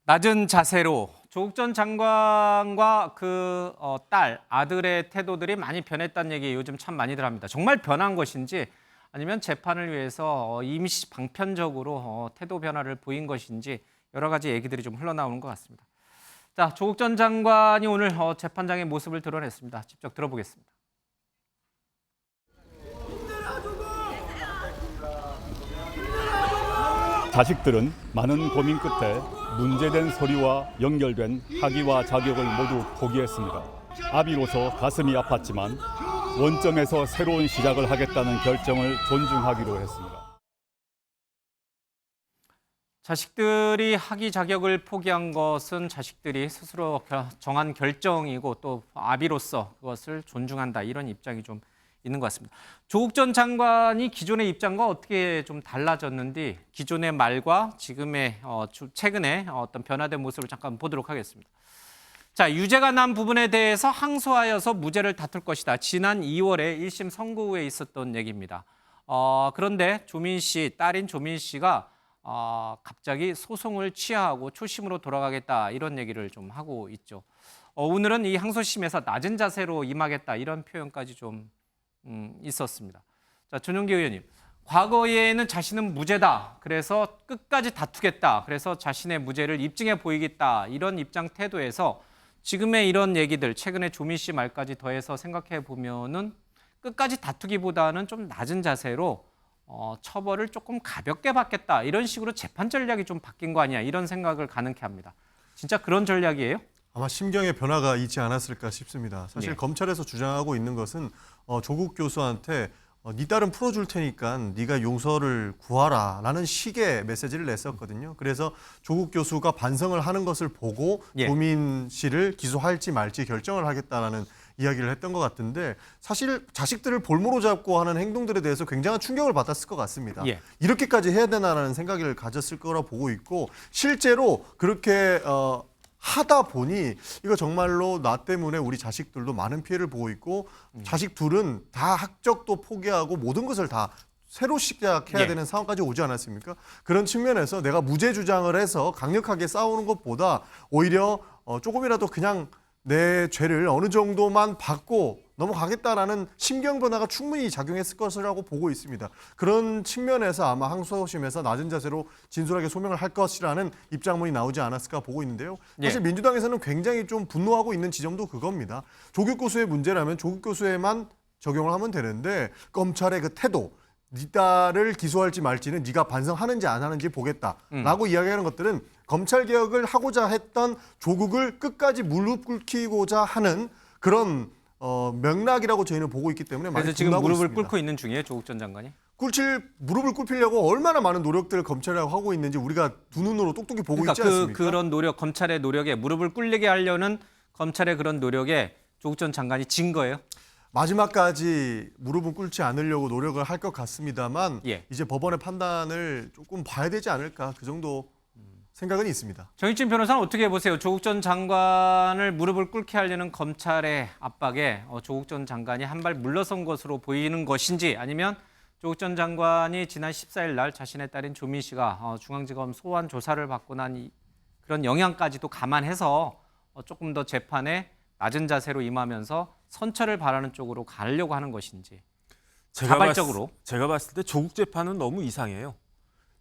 낮은 자세로 조국 전 장관과 그 딸, 아들의 태도들이 많이 변했다는 얘기 요즘 참 많이들 합니다. 정말 변한 것인지 아니면 재판을 위해서 임시 방편적으로 태도 변화를 보인 것인지 여러 가지 얘기들이 좀 흘러나오는 것 같습니다. 자, 조국 전 장관이 오늘 재판장의 모습을 드러냈습니다. 직접 들어보겠습니다. 자식들은 많은 고민 끝에 문제된 서류와 연결된 학위와 자격을 모두 포기했습니다. 아비로서 가슴이 아팠지만 원점에서 새로운 시작을 하겠다는 결정을 존중하기로 했습니다. 자식들이 학위 자격을 포기한 것은 자식들이 스스로 정한 결정이고 또 아비로서 그것을 존중한다, 이런 입장이 좀 있는 것 같습니다. 조국 전 장관이 기존의 입장과 어떻게 좀 달라졌는지 기존의 말과 지금의 최근에 어떤 변화된 모습을 잠깐 보도록 하겠습니다. 자, 유죄가 난 부분에 대해서 항소하여서 무죄를 다툴 것이다. 지난 2월에 1심 선고후에 있었던 얘기입니다. 그런데 조민 씨, 딸인 조민 씨가 갑자기 소송을 취하하고 초심으로 돌아가겠다, 이런 얘기를 좀 하고 있죠. 오늘은 이 항소심에서 낮은 자세로 임하겠다, 이런 표현까지 좀 있었습니다. 자, 전용기 의원님, 과거에는 자신은 무죄다, 그래서 끝까지 다투겠다, 그래서 자신의 무죄를 입증해 보이겠다, 이런 입장 태도에서 지금의 이런 얘기들, 최근에 조민 씨 말까지 더해서 생각해 보면은 끝까지 다투기보다는 좀 낮은 자세로 처벌을 조금 가볍게 받겠다, 이런 식으로 재판 전략이 좀 바뀐 거 아니야, 이런 생각을 가능케 합니다. 진짜 그런 전략이에요? 아마 심경의 변화가 있지 않았을까 싶습니다. 사실 네. 검찰에서 주장하고 있는 것은 조국 교수한테 네 딸은 풀어줄 테니까 네가 용서를 구하라 라는 식의 메시지를 냈었거든요. 그래서 조국 교수가 반성을 하는 것을 보고 예. 조민 씨를 기소할지 말지 결정을 하겠다라는 이야기를 했던 것 같은데, 사실 자식들을 볼모로 잡고 하는 행동들에 대해서 굉장한 충격을 받았을 것 같습니다. 예. 이렇게까지 해야 되나라는 생각을 가졌을 거라 보고 있고, 실제로 그렇게 하다 보니 이거 정말로 나 때문에 우리 자식들도 많은 피해를 보고 있고, 자식 둘은 다 학적도 포기하고 모든 것을 다 새로 시작해야 예. 되는 상황까지 오지 않았습니까? 그런 측면에서 내가 무죄 주장을 해서 강력하게 싸우는 것보다 오히려 조금이라도 그냥 내 죄를 어느 정도만 받고 넘어가겠다라는 심경 변화가 충분히 작용했을 것이라고 보고 있습니다. 그런 측면에서 아마 항소심에서 낮은 자세로 진솔하게 소명을 할 것이라는 입장문이 나오지 않았을까 보고 있는데요. 사실 예. 민주당에서는 굉장히 좀 분노하고 있는 지점도 그겁니다. 조국 교수의 문제라면 조국 교수에만 적용을 하면 되는데, 검찰의 그 태도, 네 딸을 기소할지 말지는 네가 반성하는지 안 하는지 보겠다라고 이야기하는 것들은 검찰개혁을 하고자 했던 조국을 끝까지 무릎 꿇히고자 하는 그런 맥락이라고 저희는 보고 있기 때문에 많이 그래서 지금 분노하고 무릎을 있습니다. 꿇고 있는 중이에요, 조국 전 장관이? 무릎을 꿇히려고 얼마나 많은 노력들을 검찰이 하고 있는지 우리가 두 눈으로 똑똑히 보고 그러니까 있지 않습니까? 그런 노력, 검찰의 노력에 무릎을 꿇리게 하려는 검찰의 그런 노력에 조국 전 장관이 진 거예요? 마지막까지 무릎은 꿇지 않으려고 노력을 할 것 같습니다만, 예. 이제 법원의 판단을 조금 봐야 되지 않을까, 그 정도 생각은 있습니다. 정익진 변호사는 어떻게 보세요? 조국 전 장관을 무릎을 꿇게 하려는 검찰의 압박에 조국 전 장관이 한 발 물러선 것으로 보이는 것인지, 아니면 조국 전 장관이 지난 14일 날 자신의 딸인 조민 씨가 중앙지검 소환 조사를 받고 난 그런 영향까지도 감안해서 조금 더 재판에 낮은 자세로 임하면서 선처를 바라는 쪽으로 가려고 하는 것인지. 자발적으로. 제가 봤을 때 조국 재판은 너무 이상해요.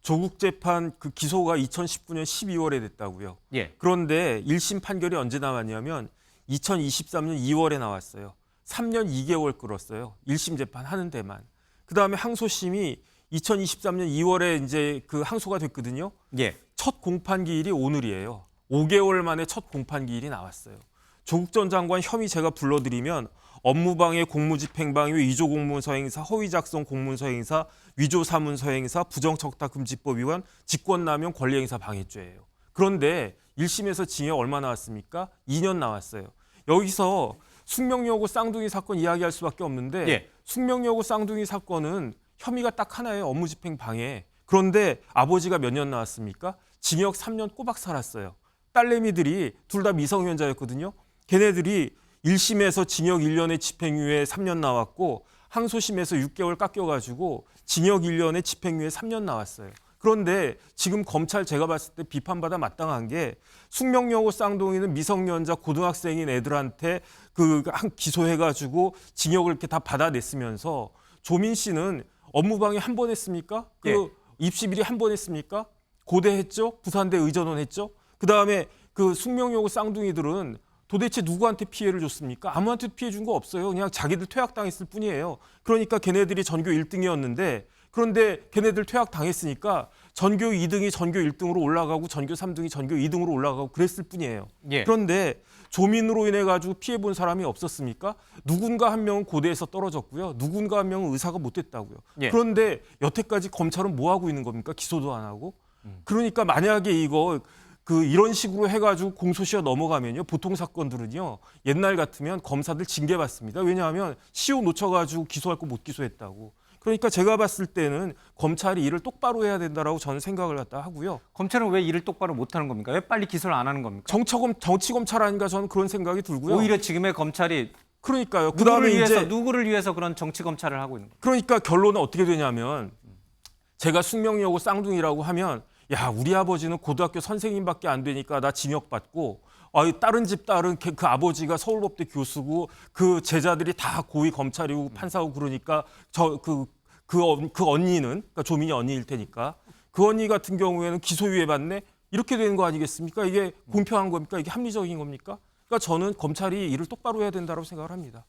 조국 재판 그 기소가 2019년 12월에 됐다고요. 예. 그런데 1심 판결이 언제 나왔냐면 2023년 2월에 나왔어요. 3년 2개월 끌었어요. 1심 재판 하는 데만. 그다음에 항소심이 2023년 2월에 이제 그 항소가 됐거든요. 예. 첫 공판 기일이 오늘이에요. 5개월 만에 첫 공판 기일이 나왔어요. 조국 전 장관 혐의 제가 불러드리면 업무방해, 공무집행방해, 위조 공문서 행사, 허위 작성 공문서 행사, 위조 사문서 행사, 부정청탁금지법 위반, 직권남용 권리행사 방해죄예요. 그런데 1심에서 징역 얼마 나왔습니까? 2년 나왔어요. 여기서 숙명여고 쌍둥이 사건 이야기할 수밖에 없는데, 예. 숙명여고 쌍둥이 사건은 혐의가 딱 하나예요. 업무집행 방해. 그런데 아버지가 몇 년 나왔습니까? 징역 3년 꼬박 살았어요. 딸내미들이 둘 다 미성년자였거든요. 걔네들이 1심에서 징역 1년에 집행유예 3년 나왔고, 항소심에서 6개월 깎여가지고 징역 1년에 집행유예 3년 나왔어요. 그런데 지금 검찰 제가 봤을 때 비판받아 마땅한 게 숙명여고 쌍둥이는 미성년자 고등학생인 애들한테 한 기소해가지고 징역을 이렇게 다 받아냈으면서 조민 씨는 업무방해 한 번 했습니까? 입시 비리 한 번 했습니까? 고대 했죠? 부산대 의전원 했죠? 그다음에 그 숙명여고 쌍둥이들은 도대체 누구한테 피해를 줬습니까? 아무한테도 피해 준 거 없어요. 그냥 자기들 퇴학당했을 뿐이에요. 그러니까 걔네들이 전교 1등이었는데 그런데 걔네들 퇴학당했으니까 전교 2등이 전교 1등으로 올라가고 전교 3등이 전교 2등으로 올라가고 그랬을 뿐이에요. 예. 그런데 조민으로 인해 가지고 피해 본 사람이 없었습니까? 누군가 한 명은 고대에서 떨어졌고요. 누군가 한 명은 의사가 못 됐다고요. 예. 그런데 여태까지 검찰은 뭐 하고 있는 겁니까? 기소도 안 하고. 그러니까 만약에 이런 식으로 해가지고 공소시효 넘어가면요. 보통 사건들은요. 옛날 같으면 검사들 징계받습니다. 왜냐하면 시효 놓쳐가지고 기소할 거 못 기소했다고. 그러니까 제가 봤을 때는 검찰이 일을 똑바로 해야 된다라고 저는 생각을 갖다 하고요. 검찰은 왜 일을 똑바로 못하는 겁니까? 왜 빨리 기소를 안 하는 겁니까? 정치 검찰 아닌가 저는 그런 생각이 들고요. 오히려 지금의 검찰이 그러니까요. 그다음에 누구를 위해서 그런 정치 검찰을 하고 있는 거예요? 그러니까 결론은 어떻게 되냐면 제가 숙명여고 쌍둥이라고 하면 야 우리 아버지는 고등학교 선생님밖에 안 되니까 나 징역 받고 다른 집 딸은 그 아버지가 서울법대 교수고 그 제자들이 다 고위 검찰이고 판사고 그러니까 그 언니는 그러니까 조민이 언니일 테니까 그 언니 같은 경우에는 기소유예 받네 이렇게 되는 거 아니겠습니까? 이게 공평한 겁니까? 이게 합리적인 겁니까? 그러니까 저는 검찰이 일을 똑바로 해야 된다고 생각을 합니다.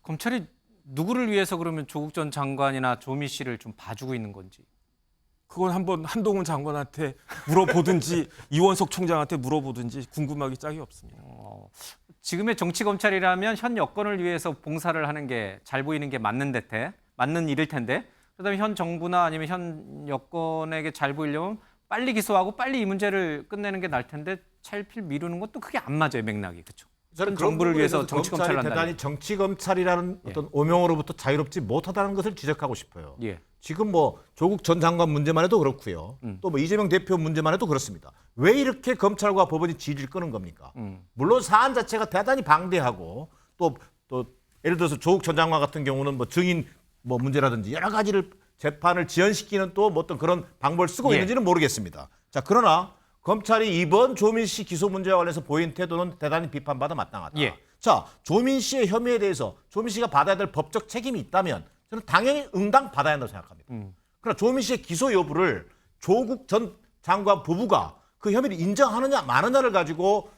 검찰이 누구를 위해서 그러면 조국 전 장관이나 조미 씨를 좀 봐주고 있는 건지. 그건 한번 한동훈 장관한테 물어보든지 이원석 총장한테 물어보든지 궁금하기 짝이 없습니다. 지금의 정치 검찰이라면 현 여건을 위해서 봉사를 하는 게 잘 보이는 게 맞는 일일 텐데 그다음에 현 정부나 아니면 현 여건에게 잘 보이려면 빨리 기소하고 빨리 이 문제를 끝내는 게 나을 텐데 차일피일 미루는 것도 그게 안 맞아요 맥락이 그렇죠. 저는 현 정부를 위해서 검찰이 정치 검찰을 한다. 대단히 정치 검찰이라는 어떤 오명으로부터 자유롭지 못하다는 것을 지적하고 싶어요. 예. 지금 뭐 조국 전 장관 문제만 해도 그렇고요. 또 뭐 이재명 대표 문제만 해도 그렇습니다. 왜 이렇게 검찰과 법원이 지지를 끄는 겁니까? 물론 사안 자체가 대단히 방대하고 또 예를 들어서 조국 전 장관 같은 경우는 뭐 증인 뭐 문제라든지 여러 가지를 재판을 지연시키는 또 뭐 어떤 그런 방법을 쓰고 예. 있는지는 모르겠습니다. 자, 그러나 검찰이 이번 조민 씨 기소 문제와 관련해서 보인 태도는 대단히 비판받아 마땅하다. 예. 자, 조민 씨의 혐의에 대해서 조민 씨가 받아야 될 법적 책임이 있다면 저는 당연히 응당 받아야 한다고 생각합니다. 그러나 조민 씨의 기소 여부를 조국 전 장관 부부가 그 혐의를 인정하느냐 마느냐를 가지고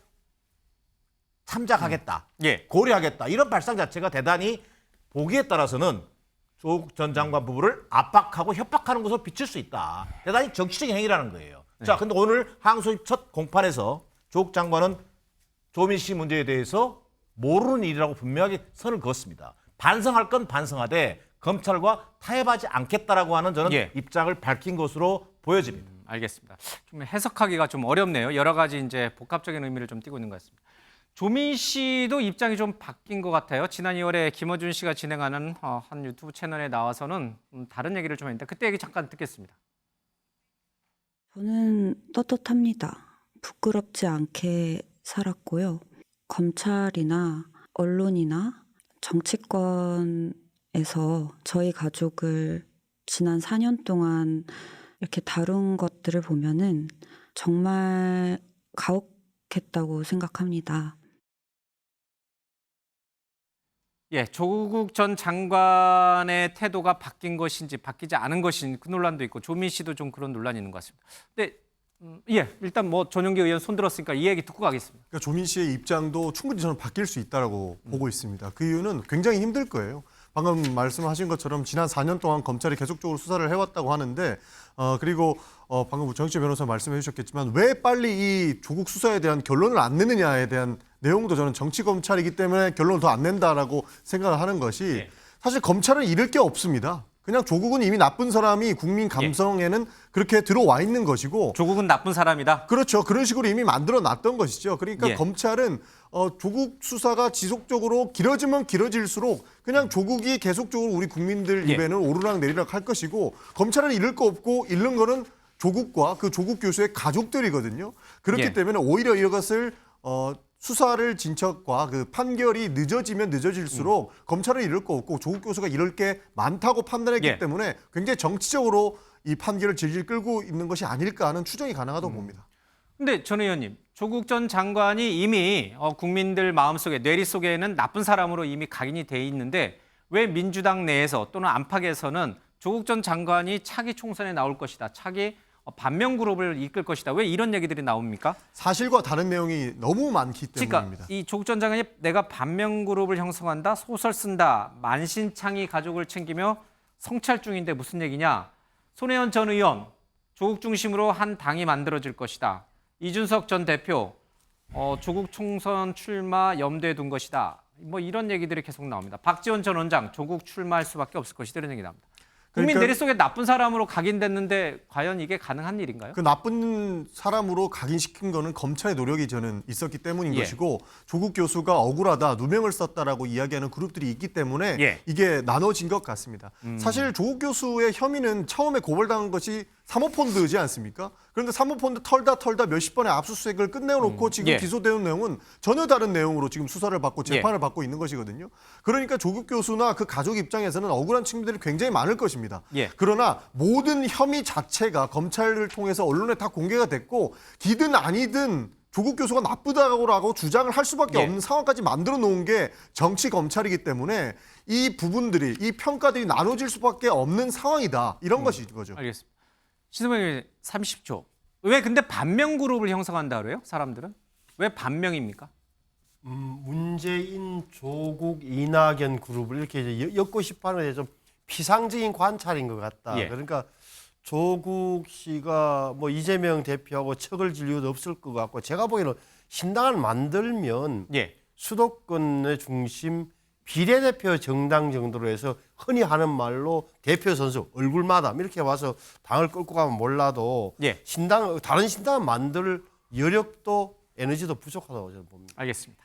참작하겠다, 예. 고려하겠다 이런 발상 자체가 대단히 보기에 따라서는 조국 전 장관 부부를 압박하고 협박하는 것으로 비칠 수 있다. 대단히 정치적인 행위라는 거예요. 자, 근데 오늘 항소심 첫 공판에서 조국 장관은 조민 씨 문제에 대해서 모르는 일이라고 분명하게 선을 그었습니다. 반성할 건 반성하되 검찰과 타협하지 않겠다라고 하는 저는 예. 입장을 밝힌 것으로 보여집니다. 알겠습니다. 좀 해석하기가 좀 어렵네요. 여러 가지 이제 복합적인 의미를 좀 띠고 있는 것 같습니다. 조민 씨도 입장이 좀 바뀐 것 같아요. 지난 2월에 김어준 씨가 진행하는 한 유튜브 채널에 나와서는 다른 얘기를 좀 했는데 그때 얘기 잠깐 듣겠습니다. 저는 떳떳합니다. 부끄럽지 않게 살았고요. 검찰이나 언론이나 정치권에서 저희 가족을 지난 4년 동안 이렇게 다룬 것들을 보면은 정말 가혹했다고 생각합니다. 예, 조국 전 장관의 태도가 바뀐 것인지 바뀌지 않은 것인지 그 논란도 있고 조민 씨도 좀 그런 논란이 있는 것 같습니다. 근데 일단 뭐 전용기 의원 손 들었으니까 이 얘기 듣고 가겠습니다. 그러니까 조민 씨의 입장도 충분히 저는 바뀔 수 있다고 보고 있습니다. 그 이유는 굉장히 힘들 거예요. 방금 말씀하신 것처럼 지난 4년 동안 검찰이 계속적으로 수사를 해왔다고 하는데 그리고 방금 정치재 변호사 말씀해 주셨겠지만 왜 빨리 이 조국 수사에 대한 결론을 안 내느냐에 대한 내용도 저는 정치 검찰이기 때문에 결론을 더 안 낸다라고 생각을 하는 것이 사실 검찰은 잃을 게 없습니다. 그냥 조국은 이미 나쁜 사람이 국민 감성에는 그렇게 들어와 있는 것이고 조국은 나쁜 사람이다. 그렇죠. 그런 식으로 이미 만들어 놨던 것이죠. 그러니까 예. 검찰은 조국 수사가 지속적으로 길어지면 길어질수록 그냥 조국이 계속적으로 우리 국민들 예. 입에는 오르락 내리락 할 것이고 검찰은 잃을 거 없고 잃는 거는 조국과 그 조국 교수의 가족들이거든요. 그렇기 예. 때문에 오히려 이것을 수사를 진척과 그 판결이 늦어지면 늦어질수록 검찰은 잃을 거 없고 조국 교수가 잃을 게 많다고 판단했기 예. 때문에 굉장히 정치적으로 이 판결을 질질 끌고 있는 것이 아닐까 하는 추정이 가능하다고 봅니다. 근데 전 의원님, 조국 전 장관이 이미 국민들 마음속에 뇌리 속에는 나쁜 사람으로 이미 각인이 돼 있는데 왜 민주당 내에서 또는 안팎에서는 조국 전 장관이 차기 총선에 나올 것이다, 차기 반면 그룹을 이끌 것이다, 왜 이런 얘기들이 나옵니까? 사실과 다른 내용이 너무 많기 그러니까 때문입니다. 이 조국 전 장관이 내가 반면 그룹을 형성한다, 소설 쓴다, 만신창이 가족을 챙기며 성찰 중인데 무슨 얘기냐? 손혜원 전 의원, 조국 중심으로 한 당이 만들어질 것이다. 이준석 전 대표, 조국 총선 출마 염두에 둔 것이다. 뭐 이런 얘기들이 계속 나옵니다. 박지원 전 원장, 조국 출마할 수밖에 없을 것이다, 이런 얘기 나옵니다. 국민 그러니까- 내리 속에 나쁜 사람으로 각인됐는데 과연 이게 가능한 일인가요? 그 나쁜 사람으로 각인시킨 거는 검찰의 노력이 저는 있었기 때문인 예. 것이고 조국 교수가 억울하다, 누명을 썼다라고 이야기하는 그룹들이 있기 때문에 예. 이게 나눠진 것 같습니다. 사실 조국 교수의 혐의는 처음에 고발당한 것이 사모펀드지 않습니까? 그런데 사모펀드 털다 몇십 번의 압수수색을 끝내놓고 지금 예. 기소되는 내용은 전혀 다른 내용으로 지금 수사를 받고 재판을 받고 있는 것이거든요. 그러니까 조국 교수나 그 가족 입장에서는 억울한 측면들이 굉장히 많을 것입니다. 예. 그러나 모든 혐의 자체가 검찰을 통해서 언론에 다 공개가 됐고 기든 아니든 조국 교수가 나쁘다고 주장을 할 수밖에 예. 없는 상황까지 만들어 놓은 게 정치 검찰이기 때문에 이 부분들이, 이 평가들이 나눠질 수밖에 없는 상황이다. 이런 것이 거죠. 알겠습니다. 신동엽 의원 30초. 왜 근데 반면 그룹을 형성한다 그래요? 사람들은? 왜 반명입니까? 문재인, 조국, 이낙연 그룹을 이렇게 이제 엮고 싶어하는 게 좀 피상적인 관찰인 것 같다. 예. 그러니까 조국 씨가 뭐 이재명 대표하고 척을 질 이유도 없을 것 같고 제가 보기에는 신당을 만들면 예. 수도권의 중심 비례대표 정당 정도로 해서 흔히 하는 말로 대표 선수 얼굴마다 이렇게 와서 당을 끌고 가면 몰라도 예. 다른 신당을 만들 여력도 에너지도 부족하다고 저는 봅니다. 알겠습니다.